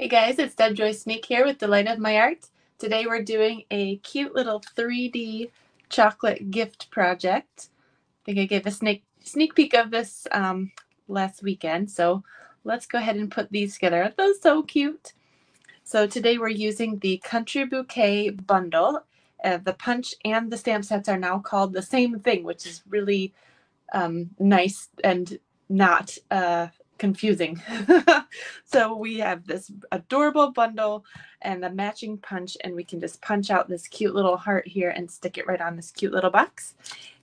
Hey guys, it's Deb Joyce Sneak here with Delight of My Art. Today we're doing a cute little 3D chocolate gift project. I think I gave a sneak peek of this last weekend, so let's go ahead and put these together. Aren't those so cute? So today we're using the Country Bouquet bundle. The punch and the stamp sets are now called the same thing, which is really nice and not confusing. So we have this adorable bundle and a matching punch, and we can just punch out this cute little heart here and stick it right on this cute little box.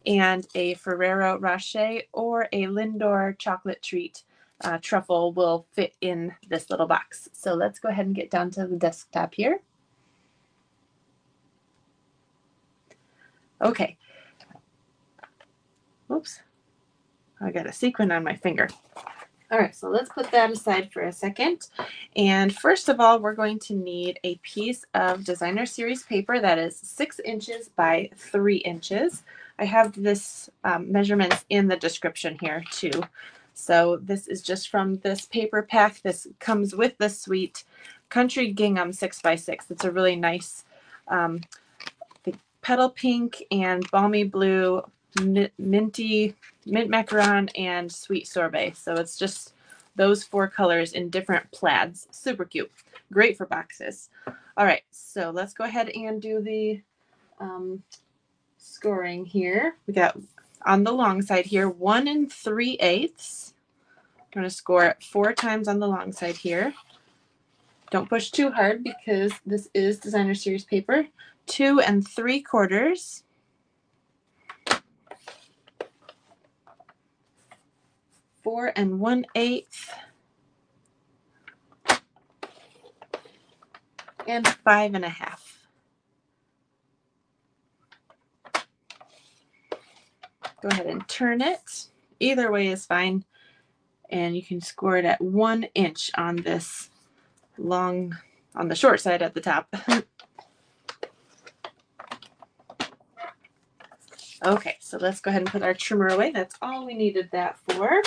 And a Ferrero Rocher or a Lindor chocolate treat truffle will fit in this little box. So let's go ahead and get down to the desktop here. Okay. Oops. I got a sequin on my finger. All right, so let's put that aside for a second. And first of all, we're going to need a piece of designer series paper that is 6 inches by 3 inches. I have this measurements in the description here too. So this is just from this paper pack. This comes with the sweet Country Gingham 6x6. It's a really nice petal pink and balmy blue, mint macaron, and sweet sorbet. So it's just those 4 colors in different plaids. Super cute. Great for boxes. All right, so let's go ahead and do the scoring here. We got on the long side here 1 3/8. I'm going to score it 4 times on the long side here. Don't push too hard because this is designer series paper. 2 3/4. 4 1/8, and 5 1/2. Go ahead and turn it. Either way is fine, and you can score it at 1 inch on this on the short side at the top. Okay, so let's go ahead and put our trimmer away. That's all we needed that for.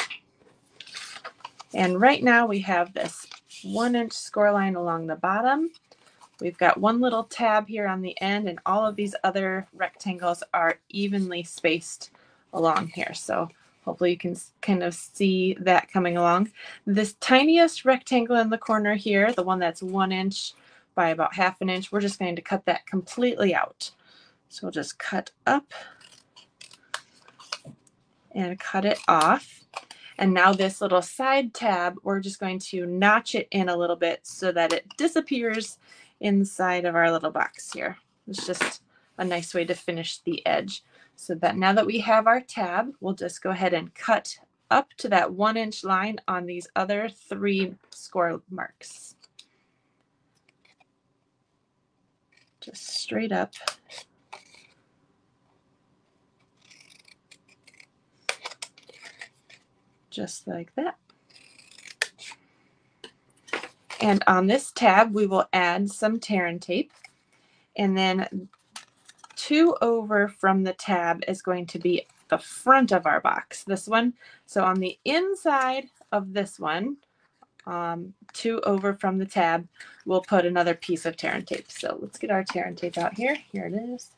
And right now we have this 1 inch score line along the bottom. We've got one little tab here on the end, and all of these other rectangles are evenly spaced along here. So hopefully you can kind of see that coming along. This tiniest rectangle in the corner here, the one that's 1 inch by about 1/2 inch, we're just going to cut that completely out. So we'll just cut up and cut it off. And now this little side tab, we're just going to notch it in a little bit so that it disappears inside of our little box here. It's just a nice way to finish the edge. So that now that we have our tab, we'll just go ahead and cut up to that 1 inch line on these other 3 score marks. Just straight up. Just like that. And on this tab, we will add some tear and tape. And then 2 over from the tab is going to be the front of our box, this one. So on the inside of this one, 2 over from the tab, we'll put another piece of tear and tape. So let's get our tear and tape out here. Here it is.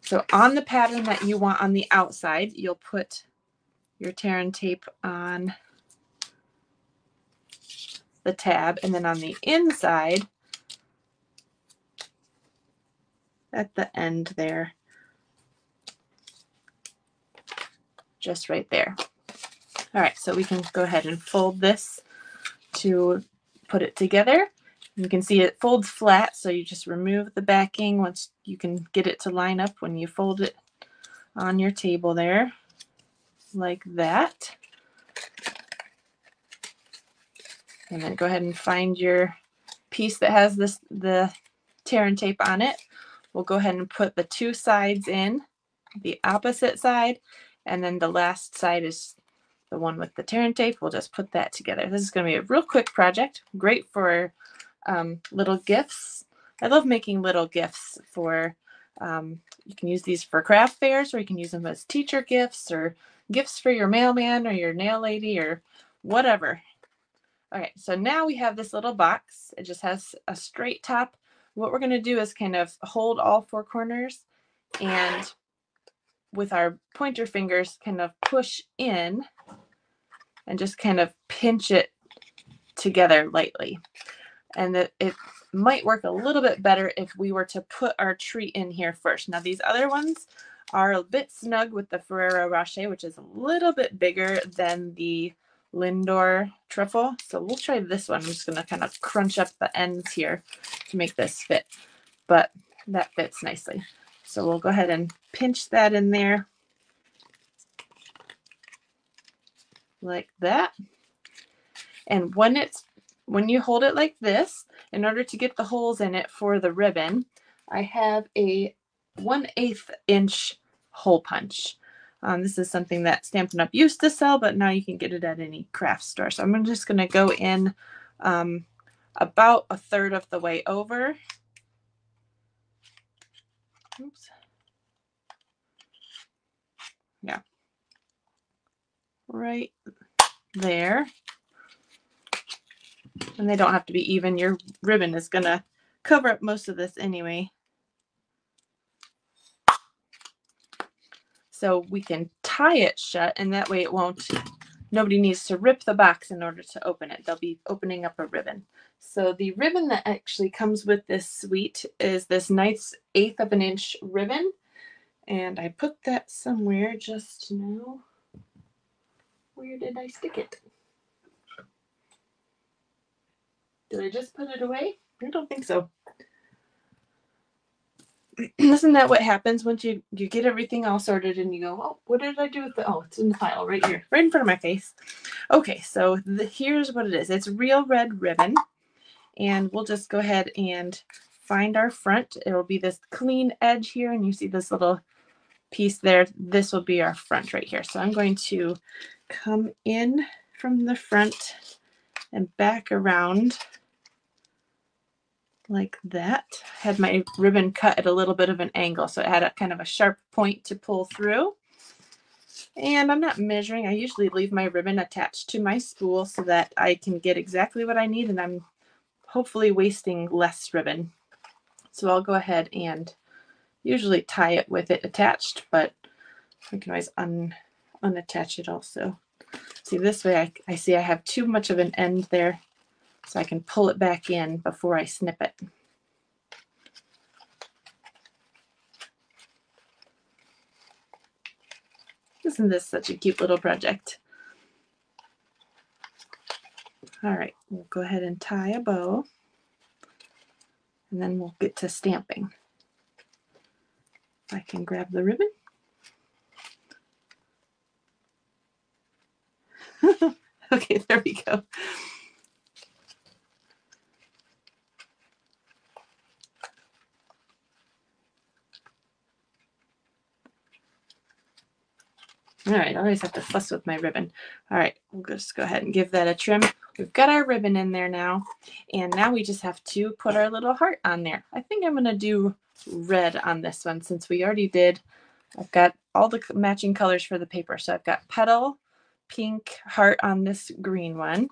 So on the pattern that you want on the outside, you'll put your tear and tape on the tab, and then on the inside, at the end there, just right there. All right, so we can go ahead and fold this to put it together. You can see it folds flat, so you just remove the backing once you can get it to line up when you fold it on your table there, like that. And then go ahead and find your piece that has the tear and tape on it. We'll go ahead and put the 2 sides in, the opposite side, and then the last side is the one with the tear and tape. We'll just put that together. This is going to be a real quick project, great for little gifts. I love making little gifts for, you can use these for craft fairs, or you can use them as teacher gifts or gifts for your mailman or your nail lady or whatever. Okay, so now we have this little box. It just has a straight top. What we're going to do is kind of hold all four corners and with our pointer fingers kind of push in and just kind of pinch it together lightly. And it might work a little bit better if we were to put our tree in here first. Now these other ones are a bit snug with the Ferrero Rocher, which is a little bit bigger than the Lindor truffle. So we'll try this one. I'm just going to kind of crunch up the ends here to make this fit, but that fits nicely. So we'll go ahead and pinch that in there like that. And when you hold it like this, in order to get the holes in it for the ribbon, I have a 1/8 inch hole punch. This is something that Stampin' Up! Used to sell, but now you can get it at any craft store. So I'm just going to go in about 1/3 of the way over. Oops. Yeah. Right there. And they don't have to be even. Your ribbon is going to cover up most of this anyway. So we can tie it shut, and that way nobody needs to rip the box in order to open it. They'll be opening up a ribbon. So the ribbon that actually comes with this suite is this nice 1/8 of an inch ribbon. And I put that somewhere just now. Where did I stick it? Did I just put it away? I don't think so. Isn't that what happens once you get everything all sorted and you go, oh, what did I do with the, oh, it's in the pile right here, right in front of my face. Okay, so here's what it is. It's real red ribbon, and we'll just go ahead and find our front. It'll be this clean edge here, and you see this little piece there. This will be our front right here. So I'm going to come in from the front and back around like that. Had my ribbon cut at a little bit of an angle, so it had a kind of a sharp point to pull through. And I'm not measuring. I usually leave my ribbon attached to my spool so that I can get exactly what I need, and I'm hopefully wasting less ribbon. So I'll go ahead and usually tie it with it attached, but I can always unattach it also. See, this way I see I have too much of an end there, so I can pull it back in before I snip it. Isn't this such a cute little project? All right, we'll go ahead and tie a bow, and then we'll get to stamping. I can grab the ribbon. Okay, there we go. All right, I always have to fuss with my ribbon. All right, we'll just go ahead and give that a trim. We've got our ribbon in there now, and now we just have to put our little heart on there. I think I'm going to do red on this one since we already did. I've got all the matching colors for the paper. So I've got petal, pink, heart on this green one,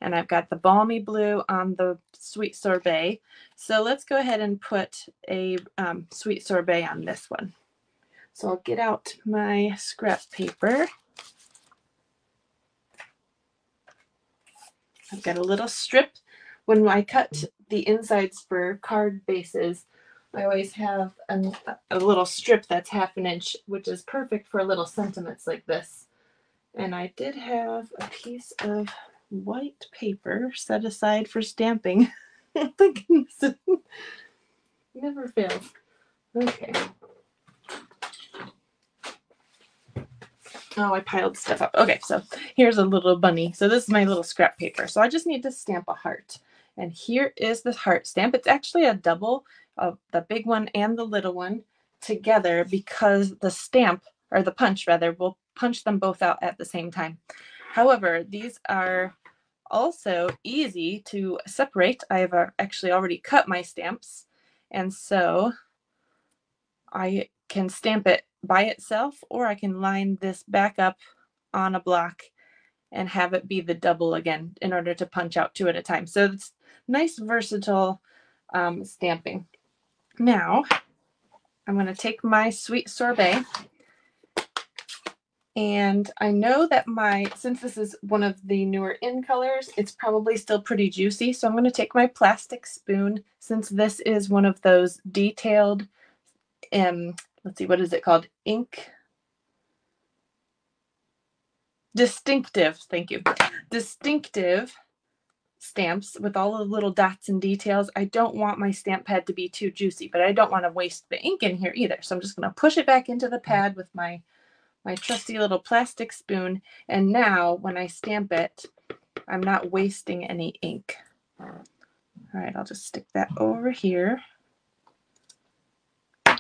and I've got the balmy blue on the sweet sorbet. So let's go ahead and put a sweet sorbet on this one. So I'll get out my scrap paper. I've got a little strip. When I cut the insides for card bases, I always have a little strip that's 1/2 inch, which is perfect for little sentiments like this. And I did have a piece of white paper set aside for stamping. Thank goodness. Never fails. Okay. Oh, I piled stuff up. Okay, so here's a little bunny. So this is my little scrap paper. So I just need to stamp a heart. And here is the heart stamp. It's actually a double of the big one and the little one together because the stamp, or the punch rather, will punch them both out at the same time. However, these are also easy to separate. I have actually already cut my stamps, and so I can stamp it by itself, or I can line this back up on a block and have it be the double again in order to punch out 2 at a time. So it's nice, versatile stamping. Now, I'm going to take my Sweet Sorbet, and I know that since this is one of the newer in colors, it's probably still pretty juicy. So I'm going to take my plastic spoon, since this is one of those detailed, let's see, what is it called? Distinctive, thank you. Distinctive stamps with all the little dots and details. I don't want my stamp pad to be too juicy, but I don't want to waste the ink in here either. So I'm just going to push it back into the pad with my trusty little plastic spoon. And now when I stamp it, I'm not wasting any ink. All right, I'll just stick that over here.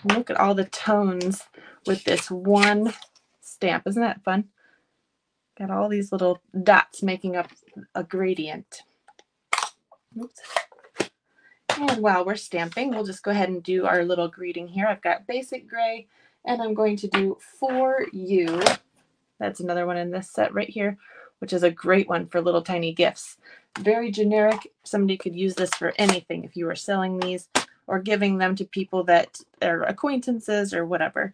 Look at all the tones with this one stamp. Isn't that fun? Got all these little dots making up a gradient. Oops. And while we're stamping, we'll just go ahead and do our little greeting here. I've got basic gray, and I'm going to do For You. That's another one in this set right here, which is a great one for little tiny gifts. Very generic. Somebody could use this for anything if you were selling these or giving them to people that are acquaintances or whatever.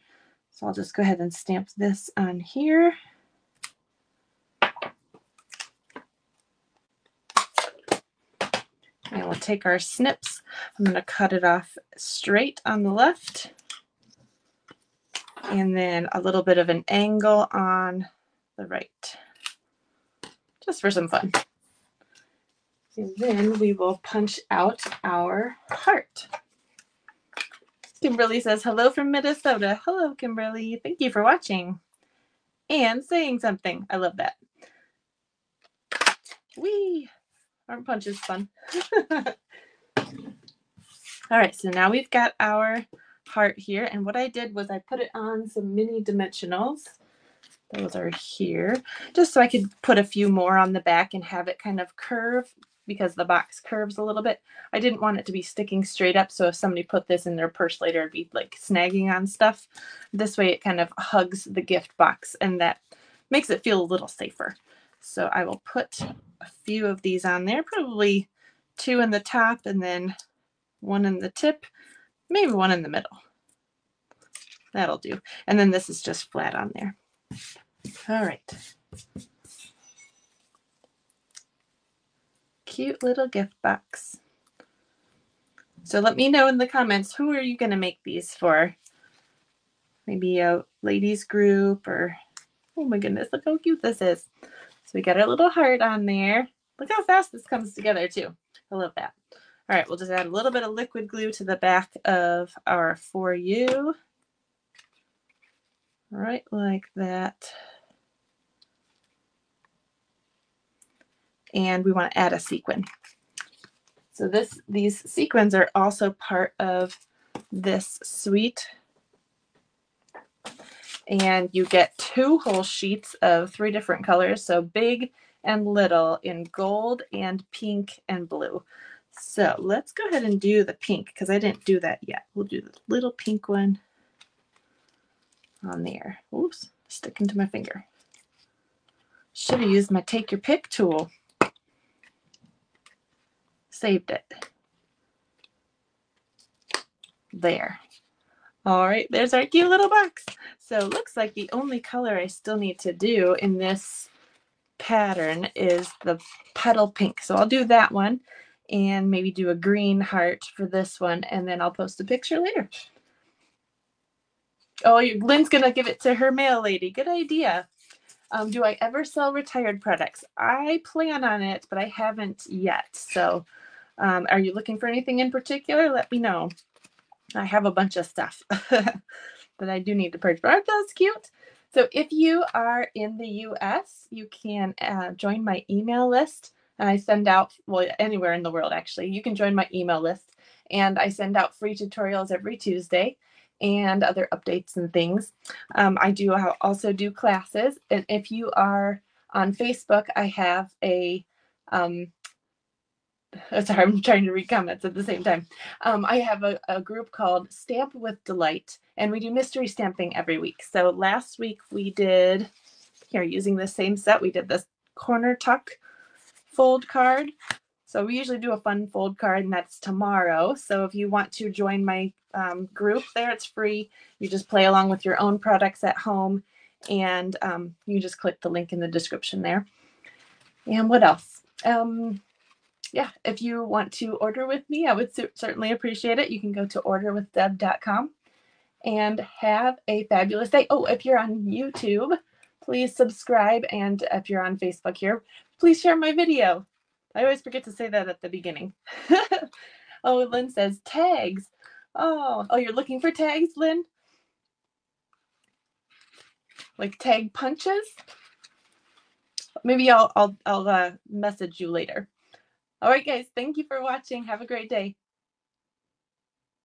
So I'll just go ahead and stamp this on here. And we'll take our snips. I'm going to cut it off straight on the left, and then a little bit of an angle on the right, just for some fun. And then we will punch out our heart. Kimberly says, hello from Minnesota. Hello, Kimberly. Thank you for watching and saying something. I love that. Whee! Arm punch is fun. All right, so now we've got our heart here, and what I did was I put it on some mini dimensionals. Those are here, just so I could put a few more on the back and have it kind of curve, because the box curves a little bit. I didn't want it to be sticking straight up, so if somebody put this in their purse later, it'd be like snagging on stuff. This way it kind of hugs the gift box, and that makes it feel a little safer. So I will put a few of these on there, probably 2 in the top and then 1 in the tip, maybe 1 in the middle. That'll do. And then this is just flat on there. All right. Cute little gift box. So let me know in the comments, who are you going to make these for? Maybe a ladies group, or, oh my goodness, look how cute this is. So we got our little heart on there. Look how fast this comes together too. I love that. All right, we'll just add a little bit of liquid glue to the back of our For You. Right like that. And we want to add a sequin. So these sequins are also part of this suite. And you get 2 whole sheets of 3 different colors, so big and little, in gold and pink and blue. So let's go ahead and do the pink, because I didn't do that yet. We'll do the little pink one on there. Oops, sticking to my finger. Should have used my take your pick tool. Saved it. There. All right, there's our cute little box. So it looks like the only color I still need to do in this pattern is the petal pink. So I'll do that one and maybe do a green heart for this one, and then I'll post a picture later. Oh, Lynn's going to give it to her mail lady. Good idea. Do I ever sell retired products? I plan on it, but I haven't yet. So are you looking for anything in particular? Let me know. I have a bunch of stuff that I do need to purchase. Aren't those cute? So if you are in the US, you can join my email list. I send out, well, anywhere in the world, actually. You can join my email list. And I send out free tutorials every Tuesday and other updates and things. I do also do classes. And if you are on Facebook, I have a sorry, I'm trying to read comments at the same time. I have a group called Stamp with Delight, and we do mystery stamping every week. So last week we did, here, using the same set, we did this corner tuck fold card. So we usually do a fun fold card, and that's tomorrow. So if you want to join my group there, it's free. You just play along with your own products at home, and you just click the link in the description there. And what else? Yeah, if you want to order with me, I would certainly appreciate it. You can go to orderwithdeb.com and have a fabulous day. Oh, if you're on YouTube, please subscribe. And if you're on Facebook here, please share my video. I always forget to say that at the beginning. Oh, Lynn says tags. Oh, you're looking for tags, Lynn? Like tag punches? Maybe I'll message you later. All right, guys. Thank you for watching. Have a great day.